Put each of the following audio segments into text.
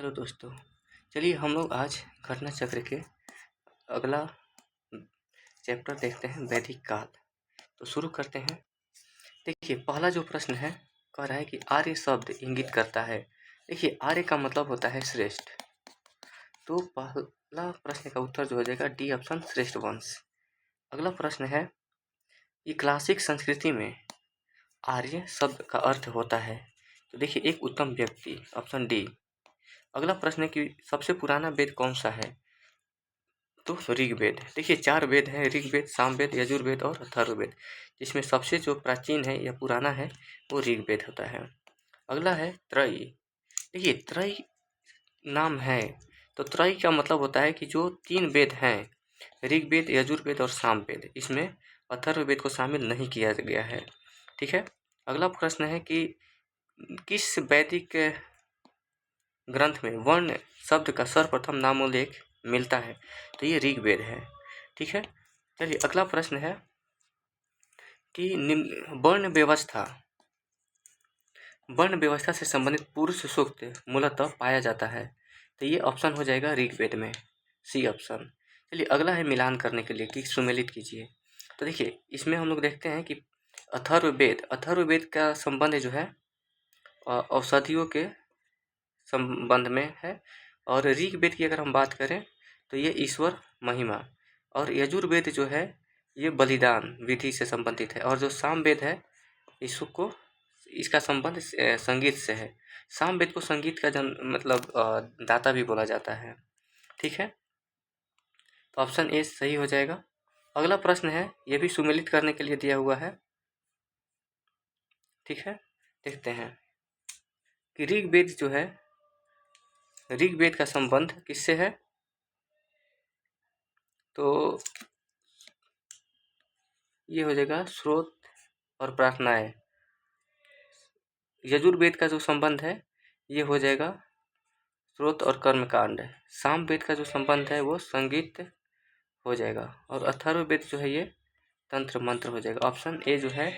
Hello दोस्तों, चलिए हम लोग आज घटना चक्र के अगला चैप्टर देखते हैं, वैदिक काल। तो शुरू करते हैं। देखिए, पहला जो प्रश्न है कह रहा है कि आर्य शब्द इंगित करता है। देखिए, आर्य का मतलब होता है श्रेष्ठ। तो पहला प्रश्न का उत्तर जो हो जाएगा डी ऑप्शन, श्रेष्ठ वंश। अगला प्रश्न है कि क्लासिक संस्कृति में आर्य शब्द का अर्थ होता है। तो देखिए, एक उत्तम व्यक्ति, ऑप्शन डी। अगला प्रश्न है कि सबसे पुराना वेद कौन सा है। तो ऋग्वेद। देखिए, 4 वेद हैं, ऋग्वेद, सामवेद, यजुर्वेद और अथर्ववेद, जिसमें सबसे जो प्राचीन है या पुराना है वो ऋग्वेद होता है। अगला है त्रयी। देखिए, त्रयी नाम है, तो त्रयी का मतलब होता है कि जो 3 वेद हैं, ऋग्वेद, यजुर्वेद और सामवेद, इसमें अथर्ववेद को शामिल नहीं किया गया है। ठीक है। अगला प्रश्न है कि किस वैदिक ग्रंथ में वर्ण शब्द का सर्वप्रथम नामोल्लेख मिलता है। तो ये ऋग्वेद है। ठीक है। चलिए, अगला प्रश्न है कि वर्ण व्यवस्था से संबंधित पुरुष सूक्त मूलतः पाया जाता है। तो ये ऑप्शन हो जाएगा ऋग्वेद में, सी ऑप्शन। चलिए, अगला है मिलान करने के लिए कि सुमेलित कीजिए। तो देखिए, इसमें हम लोग देखते हैं कि अथर्ववेद का संबंध जो है औषधियों के संबंध में है। और ऋग्वेद की अगर हम बात करें तो ये ईश्वर महिमा, और यजुर्वेद जो है ये बलिदान विधि से संबंधित है। और जो सामवेद है इसका संबंध संगीत से है। सामवेद को संगीत का दाता भी बोला जाता है। ठीक है। तो ऑप्शन ए सही हो जाएगा। अगला प्रश्न है, ये भी सुमेलित करने के लिए दिया हुआ है। ठीक है, देखते हैं कि ऋग्वेद का संबंध किससे है। तो ये हो जाएगा स्रोत और प्रार्थनाएं। यजुर्वेद का जो संबंध है ये हो जाएगा स्रोत और कर्मकांड। सामवेद का जो संबंध है वो संगीत हो जाएगा। और अथर्ववेद जो है ये तंत्र मंत्र हो जाएगा। ऑप्शन ए जो है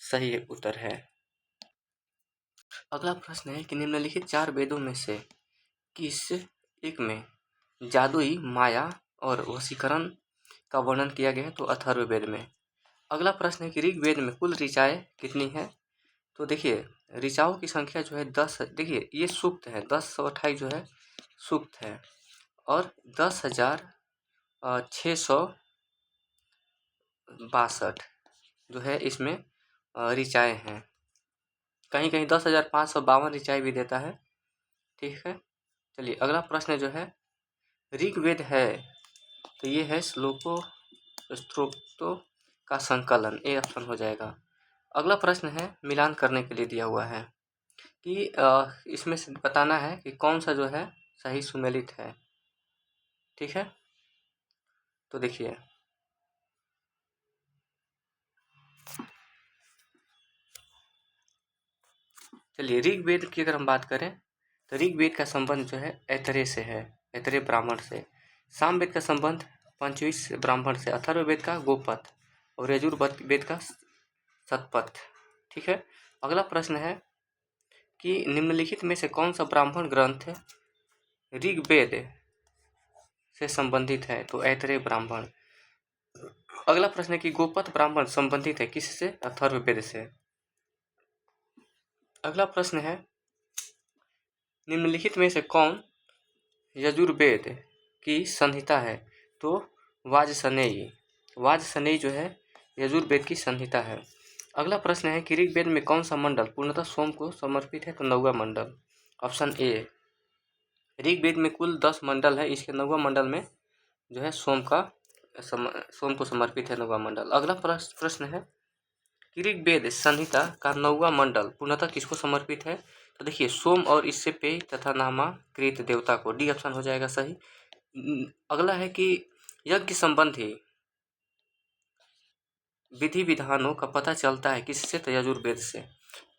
सही उत्तर है। अगला प्रश्न है कि निम्नलिखित 4 वेदों में से किस एक में जादुई, माया और वशीकरण का वर्णन किया गया है। तो अथर्ववेद में। अगला प्रश्न है कि ऋग्वेद में कुल ऋचाएँ कितनी है। तो देखिए, ऋचाओं की संख्या जो है 10। देखिए, ये सूक्त है, 1028 जो है सूक्त है, और 10,662 जो है इसमें ऋचाएँ हैं। कहीं कहीं 10,552 ऋचाएँ भी देता है। ठीक है। चलिए, अगला प्रश्न जो है ऋग्वेद है तो ये है श्लोकों स्तोत्रों का संकलन, ए ऑप्शन हो जाएगा। अगला प्रश्न है मिलान करने के लिए दिया हुआ है कि इसमें से बताना है कि कौन सा जो है सही सुमेलित है। ठीक है। तो देखिए, चलिए, ऋग्वेद की अगर हम बात करें तो ऋग्वेद का संबंध जो है ऐतरेय से है, ऐतरेय ब्राह्मण से। सामवेद का संबंध पंचविश ब्राह्मण से, अथर्ववेद का गोपथ और यजुर्वेद का शतपथ। ठीक है। अगला प्रश्न है कि निम्नलिखित में से कौन सा ब्राह्मण ग्रंथ ऋग्वेद से संबंधित है। तो ऐतरेय ब्राह्मण। अगला प्रश्न है कि गोपथ ब्राह्मण संबंधित है किससे। अथर्ववेद से। अगला प्रश्न है निम्नलिखित में से कौन यजुर्वेद की संहिता है। तो वाजसनेयी जो है यजुर्वेद की संहिता है। अगला प्रश्न है कि ऋग्वेद में कौन सा मंडल पूर्णतः सोम को समर्पित है। तो 9वां मंडल, ऑप्शन ए। ऋग्वेद में कुल 10 मंडल है, इसके 9वां मंडल में जो है सोम को समर्पित है 9वां मंडल। अगला प्रश्न है कि ऋग्वेद संहिता का 9वां मंडल पूर्णतः किसको समर्पित है। तो देखिए, सोम और इससे पेय तथा नामाकृत देवता को, डी ऑप्शन हो जाएगा सही। अगला है कि यज्ञ संबंधी विधि विधानों का पता चलता है किससे। तो यजुर्वेद से।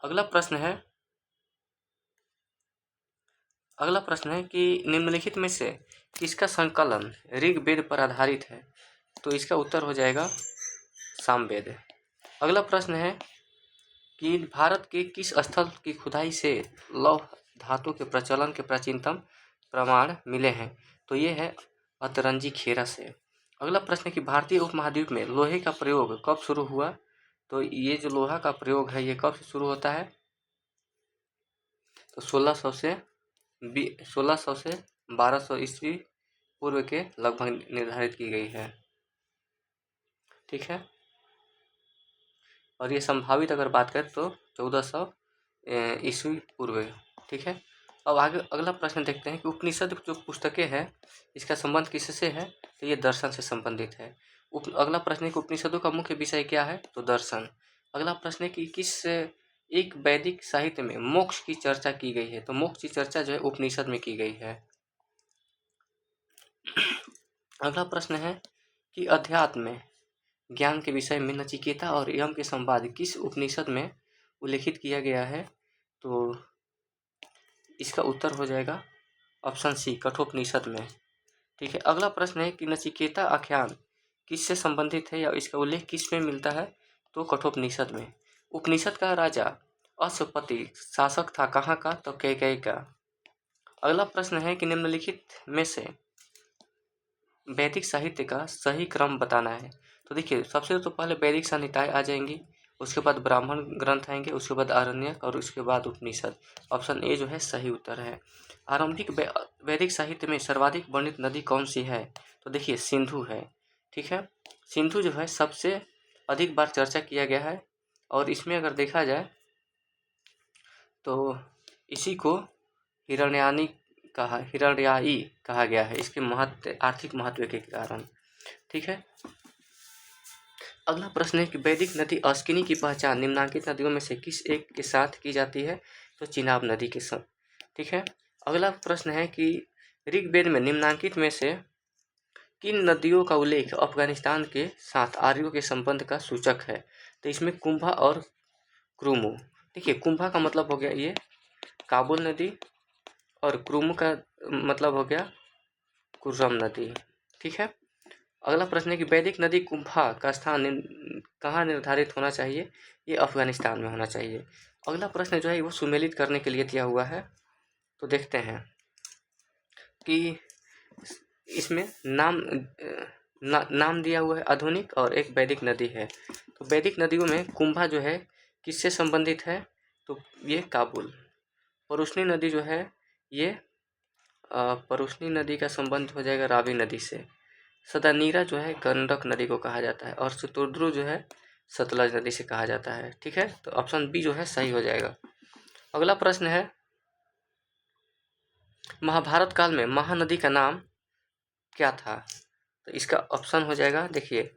अगला प्रश्न है कि निम्नलिखित में से किसका संकलन ऋग्वेद पर आधारित है। तो इसका उत्तर हो जाएगा सामवेद। अगला प्रश्न है कि भारत के किस स्थल की खुदाई से लौह धातु के प्रचलन के प्राचीनतम प्रमाण मिले हैं? तो ये है अतरंजी खेरा से। अगला प्रश्न है कि भारतीय उपमहाद्वीप में लोहे का प्रयोग कब शुरू हुआ? तो ये जो लोहा का प्रयोग है ये कब से शुरू होता है? तो 1600 से 1200 ईस्वी पूर्व के लगभग निर्धारित की गई है। ठीक है, और ये संभावित अगर बात करें तो 1400 ईस्वी पूर्व। ठीक है, अब आगे अगला प्रश्न देखते हैं कि उपनिषद जो पुस्तकें हैं इसका संबंध किससे है? तो ये दर्शन से संबंधित है। अगला प्रश्न है कि उपनिषदों का मुख्य विषय क्या है? तो दर्शन। अगला प्रश्न है कि किस एक वैदिक साहित्य में मोक्ष की चर्चा की गई है? तो मोक्ष की चर्चा जो है उपनिषद में की गई है। अगला प्रश्न है कि अध्यात्म ज्ञान के विषय में नचिकेता और यम के संवाद किस उपनिषद में उल्लेखित किया गया है? तो इसका उत्तर हो जाएगा ऑप्शन सी, कठोपनिषद में। ठीक है, अगला प्रश्न है कि नचिकेता आख्यान किससे संबंधित है या इसका उल्लेख किस में मिलता है? तो कठोपनिषद में। उपनिषद का राजा अश्वपति शासक था कहाँ का? तो कैकेयी का। अगला प्रश्न है कि निम्नलिखित में से वैदिक साहित्य का सही क्रम बताना है। तो देखिए, सबसे तो पहले वैदिक संहिताएं आ जाएंगी, उसके बाद ब्राह्मण ग्रंथ आएंगे, उसके बाद आरण्यक और उसके बाद उपनिषद। ऑप्शन ए जो है सही उत्तर है। आरंभिक वैदिक साहित्य में सर्वाधिक वर्णित नदी कौन सी है? तो देखिए सिंधु है। ठीक है, सिंधु जो है सबसे अधिक बार चर्चा किया गया है और इसमें अगर देखा जाए तो इसी को हिरण्यानी कहा गया है, इसके महत्व आर्थिक महत्व के कारण। ठीक है, अगला प्रश्न है कि वैदिक नदी अस्किनी की पहचान निम्नांकित नदियों में से किस एक के साथ की जाती है? तो चिनाब नदी के साथ। ठीक है, अगला प्रश्न है कि ऋग्वेद में निम्नांकित में से किन नदियों का उल्लेख अफगानिस्तान के साथ आर्यों के संबंध का सूचक है? तो इसमें कुंभा और क्रुमु। देखिए, कुंभा का मतलब हो गया ये काबुल नदी और क्रुमु का मतलब हो गया कुर्रम नदी। ठीक है, अगला प्रश्न है कि वैदिक नदी कुंभा का स्थान कहाँ निर्धारित होना चाहिए? ये अफगानिस्तान में होना चाहिए। अगला प्रश्न जो है वो सुमेलित करने के लिए दिया हुआ है, तो देखते हैं कि इसमें नाम दिया हुआ है आधुनिक और एक वैदिक नदी है। तो वैदिक नदियों में कुंभा जो है किससे संबंधित है? तो ये काबुल। परुष्णी नदी जो है ये परुष्णी नदी का संबंध हो जाएगा रावी नदी से। सदानीरा जो है गंडक नदी को कहा जाता है और शतुद्रु जो है सतलज नदी से कहा जाता है। ठीक है, तो ऑप्शन बी जो है सही हो जाएगा। अगला प्रश्न है महाभारत काल में महानदी का नाम क्या था? तो इसका ऑप्शन हो जाएगा, देखिए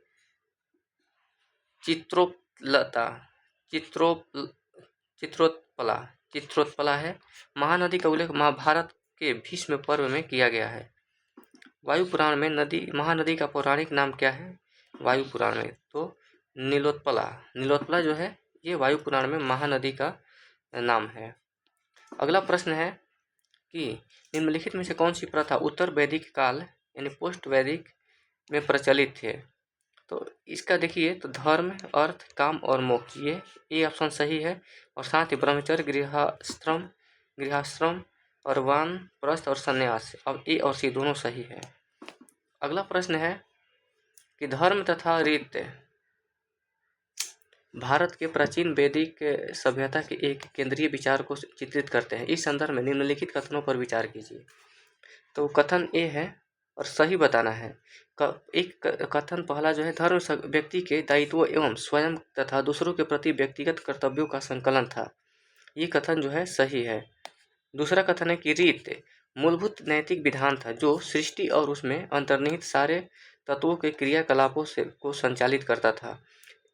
चित्रोत्पला है। महानदी का उल्लेख महाभारत के भीष्म पर्व में किया गया है। वायु पुराण में महानदी का पौराणिक नाम क्या है? वायु पुराण में तो नीलोत्पला जो है ये वायु पुराण में महानदी का नाम है। अगला प्रश्न है कि निम्नलिखित में से कौन सी प्रथा उत्तर वैदिक काल यानी पोस्ट वैदिक में प्रचलित थे? तो इसका देखिए तो धर्म, अर्थ, काम और मोक्ष ये ऑप्शन सही है और साथ ही ब्रह्मचर्य, गृहस्थाश्रम और वानप्रस्थ और संन्यास, अब ए और सी दोनों सही है। अगला प्रश्न है कि धर्म तथा रीत भारत के प्राचीन वैदिक सभ्यता के एक केंद्रीय विचार को चित्रित करते हैं। इस संदर्भ में निम्नलिखित कथनों पर विचार कीजिए। तो कथन ए है और सही बताना है। एक कथन पहला जो है धर्म व्यक्ति के दायित्व एवं स्वयं तथा दूसरों के प्रति व्यक्तिगत कर्तव्यों का संकलन था, ये कथन जो है सही है। दूसरा कथन है कि रीत मूलभूत नैतिक विधान था जो सृष्टि और उसमें अंतर्निहित सारे तत्वों के क्रियाकलापों को संचालित करता था।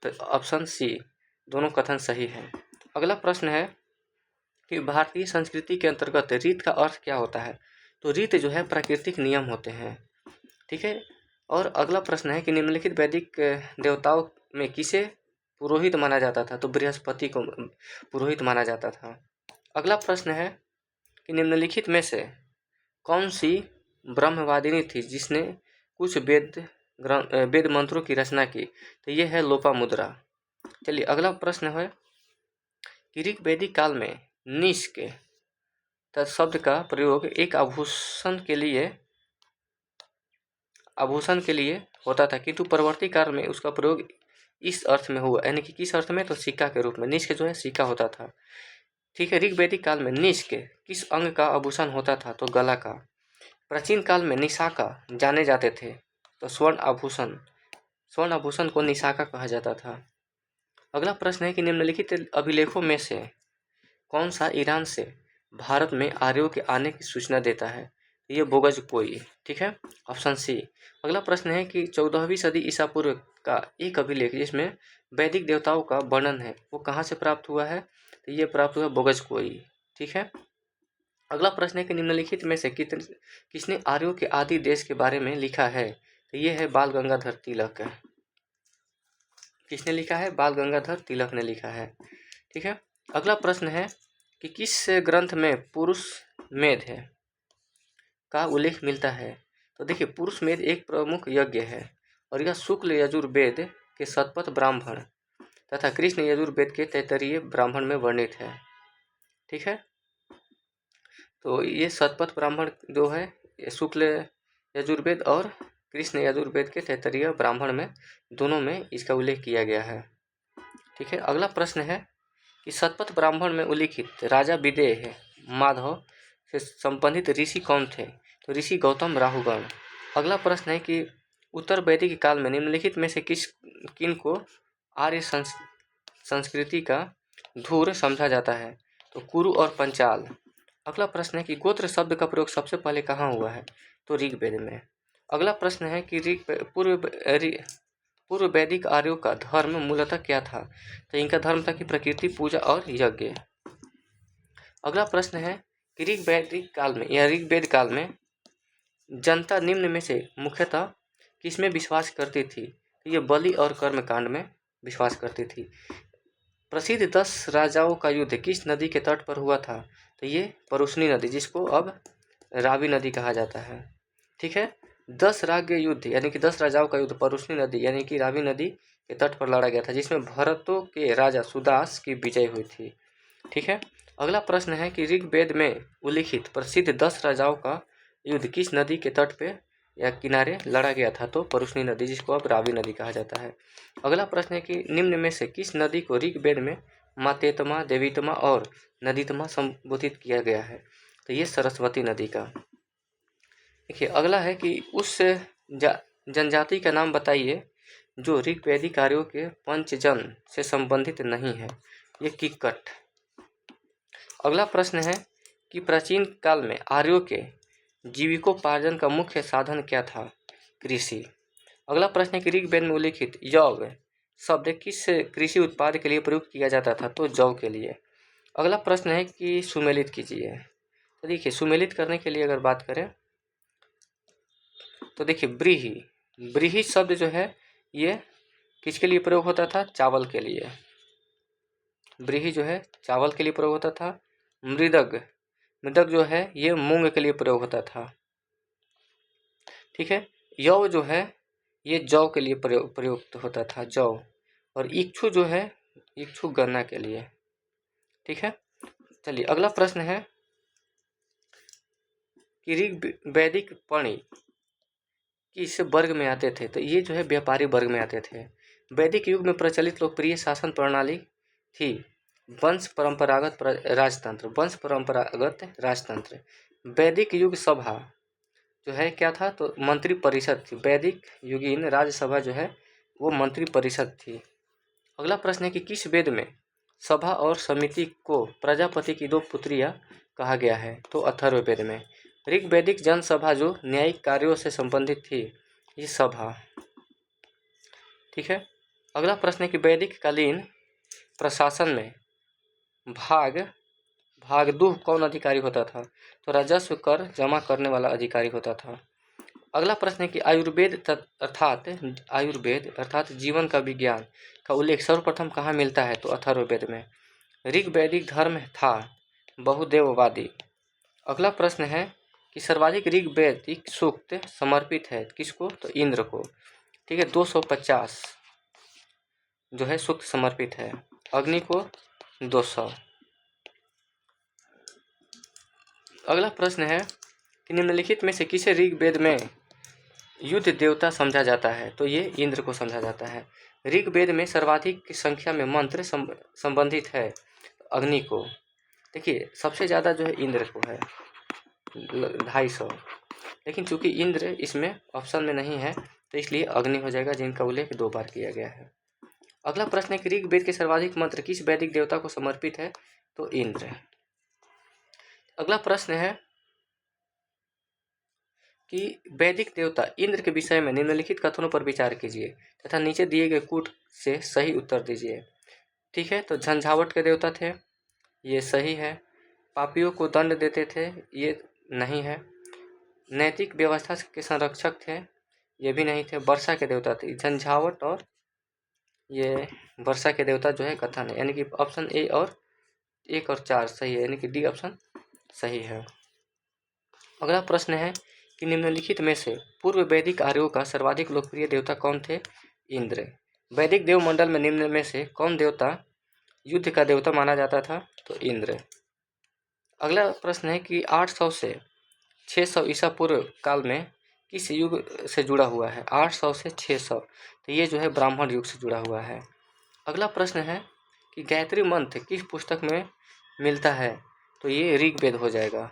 तो ऑप्शन सी दोनों कथन सही है। अगला प्रश्न है कि भारतीय संस्कृति के अंतर्गत रीत का अर्थ क्या होता है? तो रीत जो है प्राकृतिक नियम होते हैं। ठीक है, और अगला प्रश्न है कि निम्नलिखित वैदिक देवताओं में किसे पुरोहित माना जाता था? तो बृहस्पति को पुरोहित माना जाता था। अगला प्रश्न है कि निम्नलिखित में से कौन सी ब्रह्मवादिनी थी जिसने कुछ वेद मंत्रों की रचना की? तो ये है लोपामुद्रा। चलिए अगला प्रश्न है कि ऋग्वैदिक काल में निष्क शब्द का प्रयोग एक आभूषण के लिए होता था, किंतु परवर्ती काल में उसका प्रयोग इस अर्थ में हुआ, यानी कि किस अर्थ में, तो सिक्का के रूप में। निष्क जो है सिक्का होता था। ठीक है। ऋग्वैदिक काल में निष्क किस अंग का आभूषण होता था, तो गला का। प्राचीन काल में निशाका जाने जाते थे, तो स्वर्ण आभूषण को निशाका कहा जाता था। अगला प्रश्न है कि निम्नलिखित अभिलेखों में से कौन सा ईरान से भारत में आर्यों के आने की सूचना देता है, ये बोगज कोई। ठीक है, ऑप्शन सी। अगला प्रश्न है कि 14वीं सदी ईसा पूर्व का एक अभिलेख जिसमें वैदिक देवताओं का वर्णन है, वो कहाँ से प्राप्त हुआ है, तो ये प्राप्त हुआ बोगज कोई। ठीक है। अगला प्रश्न है कि निम्नलिखित में से किसने आर्यों के आदि देश के बारे में लिखा है, तो ये है बाल गंगाधर तिलक। किसने लिखा है, बाल गंगाधर तिलक ने लिखा है। ठीक है। अगला प्रश्न है कि किस ग्रंथ में पुरुष मेध है का उल्लेख मिलता है, तो देखिए पुरुष मेध एक प्रमुख यज्ञ है और यह शुक्ल यजुर्वेद के शतपथ ब्राह्मण तथा कृष्ण यजुर्वेद के तैत्तरीय ब्राह्मण में वर्णित है। ठीक है। तो ये शतपथ ब्राह्मण जो है शुक्ल यजुर्वेद और कृष्ण यजुर्वेद के तैत्तरीय ब्राह्मण में दोनों में इसका उल्लेख किया गया है। ठीक है। अगला प्रश्न है कि शतपथ ब्राह्मण में उल्लिखित राजा विदेह माधव से संबंधित ऋषि कौन थे, तो ऋषि गौतम राहुगण। अगला प्रश्न है कि उत्तर वैदिक काल में निम्नलिखित में से किन को आर्य संस्कृति का धूर समझा जाता है, तो कुरु और पंचाल। अगला प्रश्न है कि गोत्र शब्द का प्रयोग सबसे पहले कहाँ हुआ है, तो ऋग्वेद में। अगला प्रश्न है कि पूर्व वैदिक आर्यों का धर्म मूलतः क्या था, तो इनका धर्म था कि प्रकृति पूजा और यज्ञ। अगला प्रश्न है कि ऋग्वेद काल में जनता निम्न में से मुख्यतः किसमें विश्वास करती थी, ये बलि और कर्मकांड में विश्वास करती थी। प्रसिद्ध 10 राजाओं का युद्ध किस नदी के तट पर हुआ था, तो ये परुष्णी नदी, जिसको अब रावी नदी कहा जाता है। ठीक है। 10 राज्य युद्ध यानी कि 10 राजाओं का युद्ध परुष्णी नदी यानी कि रावी नदी के तट पर लड़ा गया था, जिसमें भरतों के राजा सुदास की विजय हुई थी। ठीक है। अगला प्रश्न है कि ऋग्वेद में उल्लिखित प्रसिद्ध 10 राजाओं का युद्ध किस नदी के तट पे या किनारे लड़ा गया था, तो परुष्णी नदी, जिसको अब रावी नदी कहा जाता है। अगला प्रश्न है कि निम्न में से किस नदी को ऋग्वेद में मातेतमा, देवीतमा और नदीतमा संबोधित किया गया है, तो ये सरस्वती नदी का। देखिए अगला है कि उस जनजाति का नाम बताइए जो ऋग्वैदिक आर्यों के पंचजन से संबंधित नहीं है, ये किक्कट। अगला प्रश्न है कि प्राचीन काल में आर्यों के जीविकोपार्जन का मुख्य साधन क्या था, कृषि। अगला प्रश्न है कि ऋग्वेद में उल्लिखित यव शब्द किस कृषि उत्पाद के लिए प्रयुक्त किया जाता था, तो जौ के लिए। अगला प्रश्न है कि सुमेलित कीजिए। तो देखिए सुमेलित करने के लिए अगर बात करें तो देखिए ब्रीही शब्द जो है ये किसके लिए प्रयोग होता था, चावल के लिए। ब्रीही जो है चावल के लिए प्रयोग होता था। मृदक जो है ये मूंग के लिए प्रयोग होता था। ठीक है। यव जो है ये जौ के लिए प्रयुक्त होता था, जौ। और इक्षु जो है इक्षु गन्ना के लिए। ठीक है। चलिए अगला प्रश्न है कि ऋग्वैदिक पणि किस वर्ग में आते थे, तो ये जो है व्यापारी वर्ग में आते थे। वैदिक युग में प्रचलित लोकप्रिय शासन प्रणाली थी वंश परंपरागत राजतंत्र। वैदिक युग सभा जो है क्या था, तो मंत्री परिषद थी। वैदिक युगीन राज्यसभा जो है वो मंत्री परिषद थी। अगला प्रश्न है कि किस वेद में सभा और समिति को प्रजापति की 2 पुत्रियां कहा गया है, तो अथर्ववेद में। ऋग्वैदिक जनसभा जो न्यायिक कार्यों से संबंधित थी, ये सभा। ठीक है। अगला प्रश्न है कि वैदिक कालीन प्रशासन में भागदूह कौन अधिकारी होता था, तो राजस्व कर जमा करने वाला अधिकारी होता था। अगला प्रश्न है कि आयुर्वेद अर्थात जीवन का विज्ञान का उल्लेख सर्वप्रथम कहाँ मिलता है, तो अथर्ववेद में। ऋग्वैदिक धर्म था बहुदेववादी। अगला प्रश्न है कि सर्वाधिक ऋग्वैदिक सूक्त समर्पित है किसको, तो इंद्र को। ठीक है। 250 जो है सूक्त समर्पित है, अग्नि को 200। अगला प्रश्न है कि निम्नलिखित में से किसे ऋग्वेद में युद्ध देवता समझा जाता है? तो ये इंद्र को समझा जाता है। ऋग्वेद में सर्वाधिक संख्या में मंत्र संबंधित है अग्नि को। देखिए सबसे ज़्यादा जो है इंद्र को है 250, लेकिन चूंकि इंद्र इसमें ऑप्शन में नहीं है तो इसलिए अग्नि हो जाएगा, जिनका उल्लेख 2 बार किया गया है। अगला प्रश्न है कि ऋग्वेद के सर्वाधिक मंत्र किस वैदिक देवता को समर्पित है? तो इंद्र। अगला प्रश्न है कि वैदिक देवता इंद्र के विषय में निम्नलिखित कथनों पर विचार कीजिए तथा नीचे दिए गए कूट से सही उत्तर दीजिए। ठीक है, तो झंझावट के देवता थे, ये सही है। पापियों को दंड देते थे, ये नहीं है। नैतिक व्यवस्था के संरक्षक थे, ये भी नहीं थे। वर्षा के देवता थे झंझावट, और ये वर्षा के देवता जो है कथन है, यानी कि ऑप्शन ए और 1 और 4 सही है, यानी कि डी ऑप्शन सही है। अगला प्रश्न है कि निम्नलिखित में से पूर्व वैदिक आर्यों का सर्वाधिक लोकप्रिय देवता कौन थे? इंद्र। वैदिक देवमंडल में निम्न में से कौन देवता युद्ध का देवता माना जाता था? तो इंद्र। अगला प्रश्न है कि 800 से 600 ईसा पूर्व काल में किस युग से जुड़ा हुआ है? 800 से 600, तो ये जो है ब्राह्मण युग से जुड़ा हुआ है। अगला प्रश्न है कि गायत्री मंत्र किस पुस्तक में मिलता है? तो ये ऋग्वेद हो जाएगा।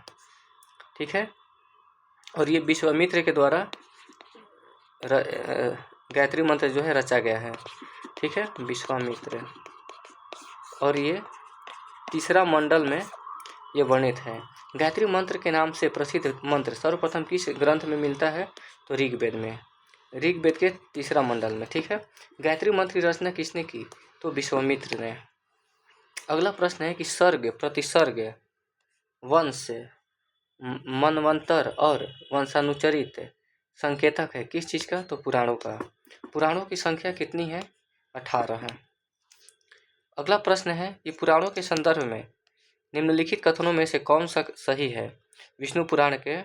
ठीक है, और ये विश्वामित्र के द्वारा गायत्री मंत्र जो है रचा गया है। ठीक है, विश्वामित्र, और ये तीसरा मंडल में ये वर्णित है। गायत्री मंत्र के नाम से प्रसिद्ध मंत्र सर्वप्रथम किस ग्रंथ में मिलता है? तो ऋग्वेद में, ऋग्वेद के तीसरा मंडल में। ठीक है, गायत्री मंत्र की रचना किसने की? तो विश्वामित्र ने। अगला प्रश्न है कि सर्ग, प्रतिसर्ग, वंश, मनवंतर और वंशानुचरित संकेतक है किस चीज़ का? तो पुराणों का। पुराणों की संख्या कितनी है? 18 है। अगला प्रश्न है कि पुराणों के संदर्भ में निम्नलिखित कथनों में से कौन सा सही है? विष्णु पुराण के,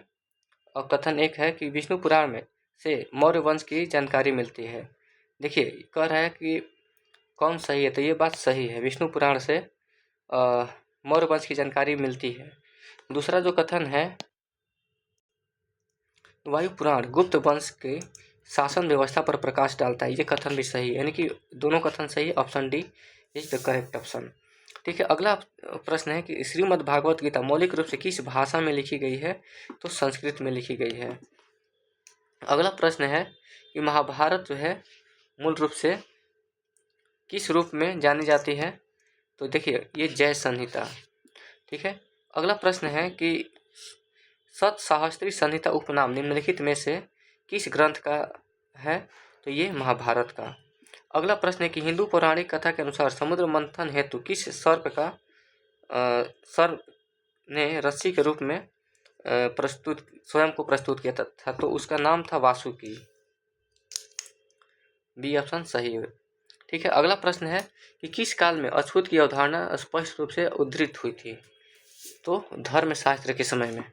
और कथन एक है कि विष्णु पुराण में से मौर्य वंश की जानकारी मिलती है। देखिए कह रहा है कि कौन सही है, तो ये बात सही है, विष्णु पुराण से मौर्य वंश की जानकारी मिलती है। दूसरा जो कथन है वायु पुराण गुप्त वंश के शासन व्यवस्था पर प्रकाश डालता है, ये कथन भी सही है, यानी कि दोनों कथन सही है। Option D is the correct option. ठीक है, अगला प्रश्न है कि श्रीमद् भागवत गीता मौलिक रूप से किस भाषा में लिखी गई है? तो संस्कृत में लिखी गई है। अगला प्रश्न है कि महाभारत जो है मूल रूप से किस रूप में जानी जाती है? तो देखिए ये जय संहिता। ठीक है, अगला प्रश्न है कि सतसाहस्त्री संहिता उपनाम निम्नलिखित में से किस ग्रंथ का है? तो ये महाभारत का। अगला प्रश्न है कि हिंदू पौराणिक कथा के अनुसार समुद्र मंथन हेतु किस सर्प ने रस्सी के रूप में स्वयं को प्रस्तुत किया था? तो उसका नाम था वासुकी। बी ऑप्शन सही है। ठीक है, अगला प्रश्न है कि किस काल में अछूत की अवधारणा स्पष्ट रूप से उद्धृत हुई थी? तो धर्मशास्त्र के समय में।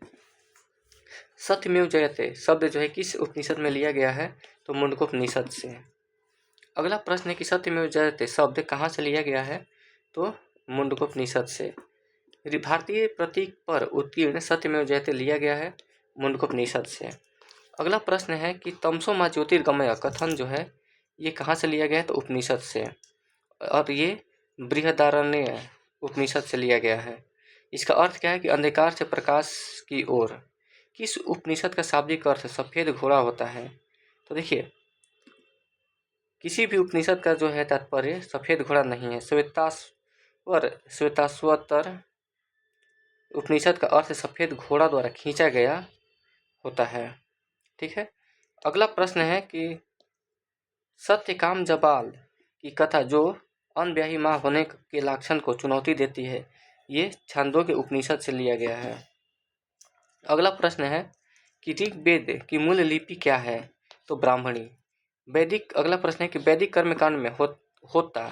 सत्यमेव जयते शब्द जो है किस उपनिषद में लिया गया है? तो मुंडकोपनिषद से। अगला प्रश्न है कि सत्यमेव जयते शब्द कहाँ से लिया गया है? तो मुंडकोपनिषद से। भारतीय प्रतीक पर उत्कीर्ण सत्यमेव जयते लिया गया है मुंडकोपनिषद से। अगला प्रश्न है कि तमसो मा ज्योतिर्गमय कथन जो है ये कहाँ से लिया गया है? तो उपनिषद से, और ये बृहदारण्य उपनिषद से लिया गया है। इसका अर्थ क्या है कि अंधकार से प्रकाश की ओर। किस उपनिषद का शाब्दिक अर्थ सफेद घोड़ा होता है? तो देखिए किसी भी उपनिषद का जो है तात्पर्य सफेद घोड़ा नहीं है। श्वेताश्वतर उपनिषद का अर्थ सफेद घोड़ा द्वारा खींचा गया होता है। ठीक है, अगला प्रश्न है कि सत्यकाम जबाल की कथा जो अनब्याही माँ होने के लक्षण को चुनौती देती है, ये छांदोग्य उपनिषद से लिया गया है। अगला प्रश्न है कि ऋग्वेद की मूल लिपि क्या है? तो ब्राह्मणी। अगला प्रश्न है कि वैदिक कर्मकांड में होता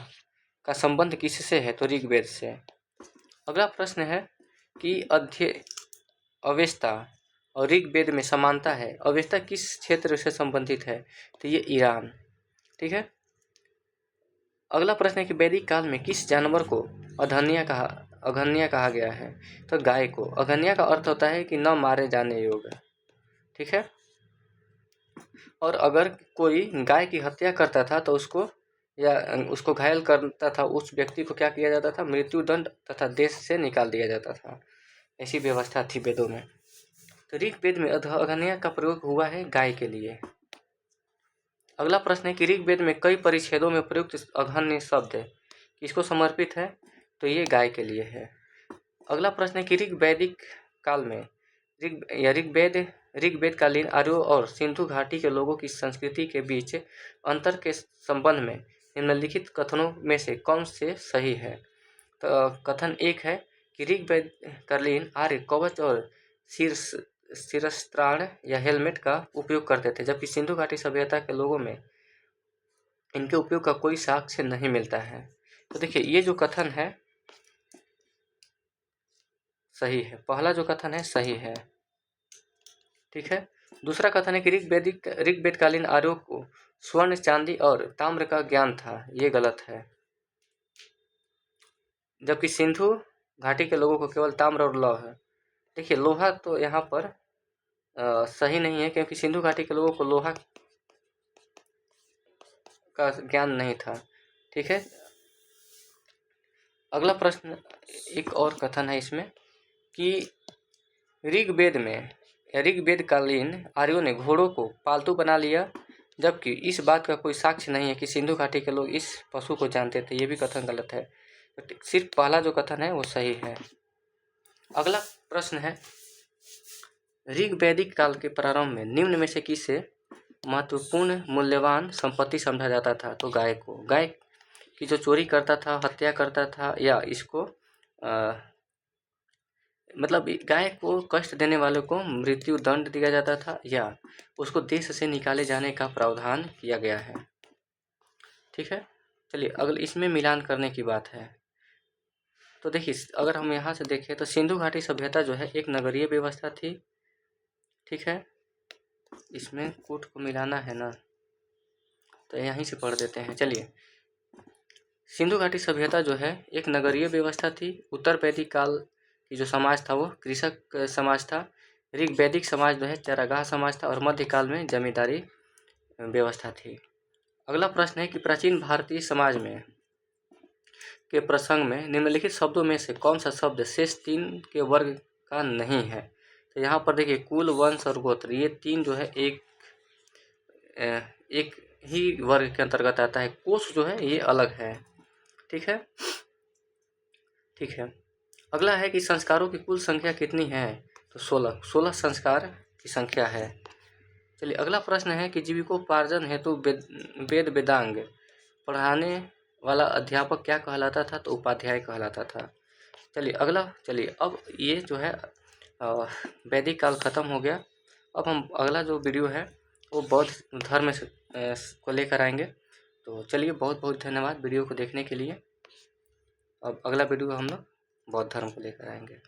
का संबंध किससे है? तो ऋग्वेद से। अगला प्रश्न है कि अवेस्ता और ऋग्वेद में समानता है। अवेस्ता किस क्षेत्र से संबंधित है? तो ये ईरान। ठीक है, अगला प्रश्न है कि वैदिक काल में किस जानवर को अधन्या कहा अघन्य कहा गया है? तो गाय को। अघन्य का अर्थ होता है कि न मारे जाने योग्य, ठीक है। और अगर कोई गाय की हत्या करता था तो उसको या उसको घायल करता था, उस व्यक्ति को क्या किया जाता था? मृत्युदंड तथा देश से निकाल दिया जाता था। ऐसी व्यवस्था थी वेदों में। तो ऋग्वेद में अघन्य का प्रयोग हुआ है गाय के लिए। अगला प्रश्न है कि ऋग्वेद में कई परिच्छेदों में प्रयुक्त अघन्य शब्द किसको समर्पित है? तो ये गाय के लिए है। अगला प्रश्न है कि ऋग्वैदिक काल में ऋग्वेद कालीन आर्यों और सिंधु घाटी के लोगों की संस्कृति के बीच अंतर के संबंध में निम्नलिखित कथनों में से कौन से सही है? तो कथन एक है कि ऋग्वेद कालीन आर्य कवच और शिरस्त्राण या हेलमेट का उपयोग करते थे, जबकि सिंधु घाटी सभ्यता के लोगों में इनके उपयोग का कोई साक्ष्य नहीं मिलता है। तो देखिए, ये जो कथन है सही है, पहला जो कथन है सही है, ठीक है। दूसरा कथन है कि ऋग्वेद कालीन आर्यों को स्वर्ण, चांदी और ताम्र का ज्ञान था, ये गलत है। जबकि सिंधु घाटी के लोगों को केवल ताम्र और लौह है। देखिए, लोहा तो यहाँ पर सही नहीं है, क्योंकि सिंधु घाटी के लोगों को लोहा का ज्ञान नहीं था, ठीक है। अगला प्रश्न, एक और कथन है इसमें कि ऋग्वेद कालीन आर्यों ने घोड़ों को पालतू बना लिया, जबकि इस बात का कोई साक्ष्य नहीं है कि सिंधु घाटी के लोग इस पशु को जानते थे, ये भी कथन गलत है। सिर्फ पहला जो कथन है वो सही है। अगला प्रश्न है, ऋग्वैदिक काल के प्रारंभ में निम्न में से किसे महत्वपूर्ण मूल्यवान संपत्ति समझा जाता था? तो गाय को। गाय की जो चोरी करता था, हत्या करता था, या इसको मतलब गाय को कष्ट देने वालों को मृत्यु दंड दिया जाता था, या उसको देश से निकाले जाने का प्रावधान किया गया है, ठीक है। चलिए अगले इसमें मिलान करने की बात है। तो देखिए, अगर हम यहाँ से देखें तो सिंधु घाटी सभ्यता जो है एक नगरीय व्यवस्था थी, ठीक है। इसमें कूट को मिलाना है ना, तो यहीं से पढ़ देते हैं। चलिए, सिंधु घाटी सभ्यता जो है एक नगरीय व्यवस्था थी। उत्तर वैदिक काल की जो समाज था वो कृषक समाज था। ऋग्वैदिक समाज जो है चरागाह समाज था, और मध्यकाल में जमींदारी व्यवस्था थी। अगला प्रश्न है कि प्राचीन भारतीय समाज में के प्रसंग में निम्नलिखित शब्दों में से कौन सा शब्द शेष तीन के वर्ग का नहीं है? तो यहाँ पर देखिए, कुल, वंश और गोत्र, ये तीन जो है एक ही वर्ग के अंतर्गत आता है। कोश जो है ये अलग है, ठीक है, ठीक है। अगला है कि संस्कारों की कुल संख्या कितनी है? तो 16 संस्कार की संख्या है। चलिए अगला प्रश्न है कि जीविकोपार्जन हेतु वेद वेदांग पढ़ाने वाला अध्यापक क्या कहलाता था? तो उपाध्याय कहलाता था। चलिए अब ये जो है वैदिक काल खत्म हो गया। अब हम अगला जो वीडियो है वो बौद्ध धर्म को लेकर आएंगे। तो चलिए, बहुत बहुत धन्यवाद वीडियो को देखने के लिए। अब अगला वीडियो हम लोग बौद्ध धर्म को लेकर आएंगे।